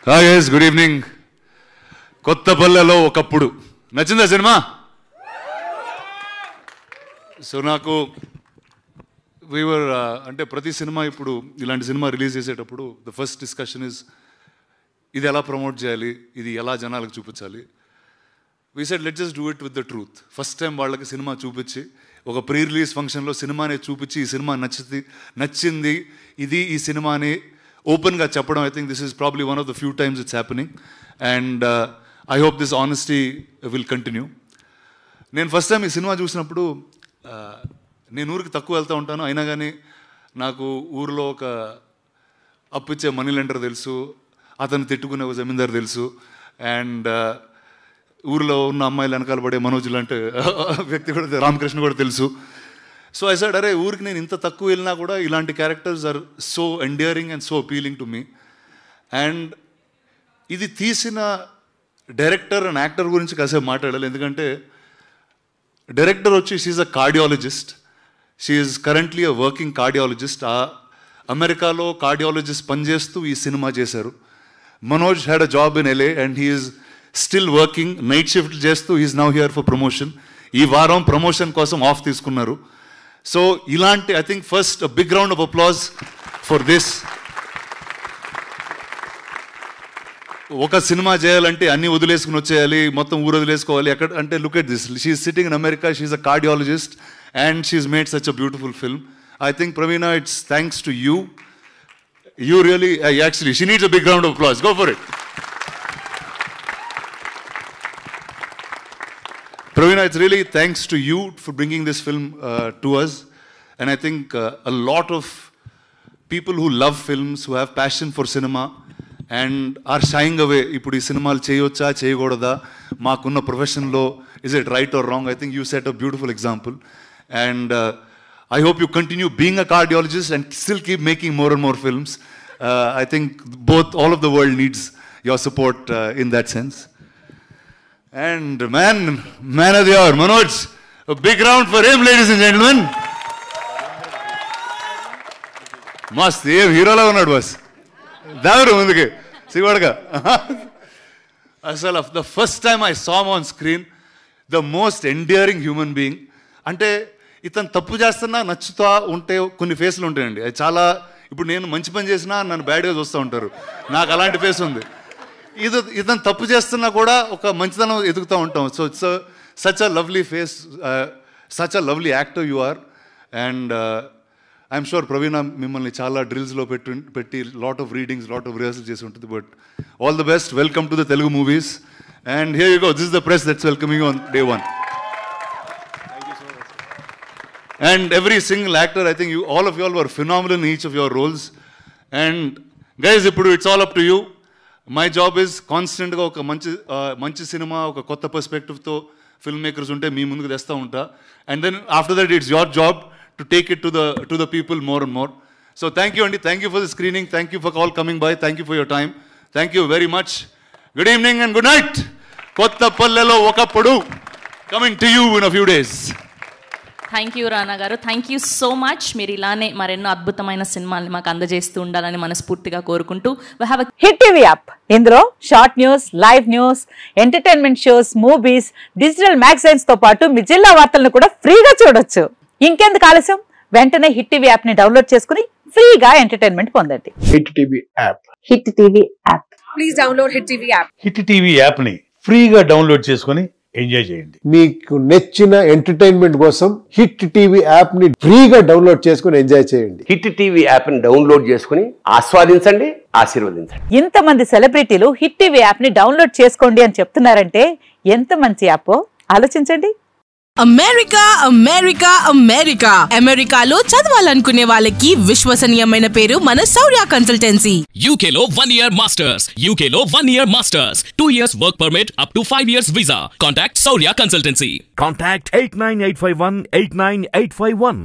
Hi guys, good evening. కొత్తపల్లెలో ఒకప్పుడు నచ్చిందా సినిమా? సో నాకు వీవర్ అంటే ప్రతి సినిమా ఇప్పుడు ఇలాంటి సినిమా రిలీజ్ చేసేటప్పుడు ద ఫస్ట్ డిస్కషన్ ఇస్ ఇది ఎలా ప్రమోట్ చేయాలి, ఇది ఎలా జనాలకు చూపించాలి. We said let's just do it with the truth. First time వాళ్ళకి సినిమా చూపించి ఒక ప్రీ రిలీజ్ ఫంక్షన్లో సినిమాని చూపించి ఈ సినిమా నచ్చింది ఇది ఈ సినిమాని ఓపెన్గా చెప్పడం. I think this is probably one of the few times it's happening and I hope this honesty will continue. నేను ఫస్ట్ టైం ఈ సినిమా చూసినప్పుడు నేను ఊరికి తక్కువ వెళ్తూ ఉంటాను, అయినా కానీ నాకు ఊరిలో ఒక అప్పిచ్చే మనీ లెండర్ తెలుసు, అతను తిట్టుకునే ఒక జమీందారు తెలుసు, అండ్ ఊరిలో ఉన్న అమ్మాయిలు వెనకాల పడే మనోజ్ లాంటి వ్యక్తి కూడా రామకృష్ణ కూడా తెలుసు. సో ఐ సెడ్ అరే ఊరికి నేను ఇంత తక్కువ వెళ్ళినా కూడా ఇలాంటి characters are so endearing and so appealing to me. And ఇది తీసిన డైరెక్టర్ అండ్ యాక్టర్ గురించి కాసేపు మాట్లాడాలి, ఎందుకంటే డైరెక్టర్ వచ్చి she's a cardiologist. She is currently a working cardiologist. అమెరికాలో కార్డియాలజిస్ట్ పనిచేస్తూ ఈ సినిమా చేశారు. Manoj had a job in LA and he is still working, night shift చేస్తూ he's now here for promotion. ఈ వారం ప్రమోషన్ కోసం ఆఫ్ తీసుకున్నారు. సో ఇలాంటి I think first big round of applause for this. ఒక సినిమా చేయాలంటే అన్నీ వదిలేసుకుని వచ్చేయాలి, మొత్తం ఊరు వదిలేసుకోవాలి ఎక్కడ అంటే look at this, she is sitting in America, she is a cardiologist and she is made such a beautiful film. I think Praveena, it's thanks to you. You really, actually, she needs a big round of applause. Go for it. Praveena, it's really thanks to you for bringing this film to us. And I think a lot of people who love films, who have passion for cinema and are shying away. ఇప్పుడు ఈ సినిమాలు చేయవచ్చా చేయకూడదా, మాకున్న ప్రొఫెషన్లో is it right or wrong? I think you set a beautiful example. And I hope you continue being a cardiologist and still keep making more and more films. I think all of the world needs your support in that sense. And man of the hour, Manoj, a big round for him, ladies and gentlemen. Mast, ఏ హీరోలా ఉన్నాడు boss, దావరు ముందుకి సిగోడగా. అసలు the first time I saw on screen the most endearing human being. అంటే ఇతను తప్పు చేస్తున్నా నచ్చుతా ఉంటే కొన్ని ఫేస్లు ఉంటాయండి, అది చాలా. ఇప్పుడు నేను మంచి పని చేసినా నన్ను బ్యాడ్గా చూస్తూ ఉంటారు, నాకు అలాంటి ఫేస్ ఉంది. ఇతను తప్పు చేస్తున్నా కూడా ఒక మంచితనం ఎదుగుతూ ఉంటాం. So it's such a lovely face, such a lovely actor you are. And I'm sure Praveena మిమ్మల్ని చాలా డ్రిల్స్లో పెట్టి lot of readings, lot of rehearsal చేసి ఉంటుంది. But all the best, welcome to the Telugu movies. And here you go, this is the press that's welcoming you on day 1. And every single actor, I think all of you all were phenomenal in each of your roles. And guys, it's all up to you. My job is constant ga oka manchi cinema, oka kotta perspective tho filmmakers unte mee munduku testa unta. And then after that it's your job to take it to the people more and more. So thank you, Andy. Thank you for the screening. Thank you for all coming by. Thank you for your time. Thank you very much. Good evening and good night. Kottapallelo okappudu coming to you in a few days. Thank you రానా గారు, thank you so much. మీరు ఇలానే మరెన్నో అద్భుతమైన సినిమాల్ని మాకు అందజేస్తూ ఉండాలని మనస్ఫూర్తిగా కోరుకుంటూ హిట్ టీవీ యాప్, ఇందులో short news, live news, entertainment shows, movies, digital magazines తో పాటు మీ జిల్లా వార్తలను కూడా ఫ్రీగా చూడొచ్చు. ఇంకెందుకు ఆలస్యం, వెంటనే హిట్ టీవీ యాప్ ని డౌన్లోడ్ చేసుకుని ఫ్రీగా ఎంటర్టైన్మెంట్ పొందండి. Hit TV app, hit TV app, please download hit TV app. Hit TV app ని ఫ్రీగా డౌన్లోడ్ చేసుకుని ఎంజాయ్ చేయండి. మీకు నచ్చిన ఎంటర్టైన్మెంట్ కోసం హిట్ టీవీ యాప్ ని ఫ్రీగా డౌన్లోడ్ చేసుకుని ఎంజాయ్ చేయండి. హిట్ టీవీ యాప్ ని డౌన్లోడ్ చేసుకుని ఆస్వాదించండి, ఆశీర్వదించండి. ఇంతమంది సెలబ్రిటీలు హిట్ టీవీ యాప్ ని డౌన్లోడ్ చేసుకోండి అని చెప్తున్నారంటే ఎంత మంచి యాప్ ఆలోచించండి. అమెరికా అమెరికా అమెరికా అమెరికాలో చదవాలనుకునే వాళ్ళకి విశ్వసనీయమైన పేరు మన శౌర్య కన్సల్టెన్సీ. UK లో 1 year masters, UK లో 1 year masters, 2 years work permit up to 5 years visa. Contact Saurya Consultancy. Contact 89851 89851.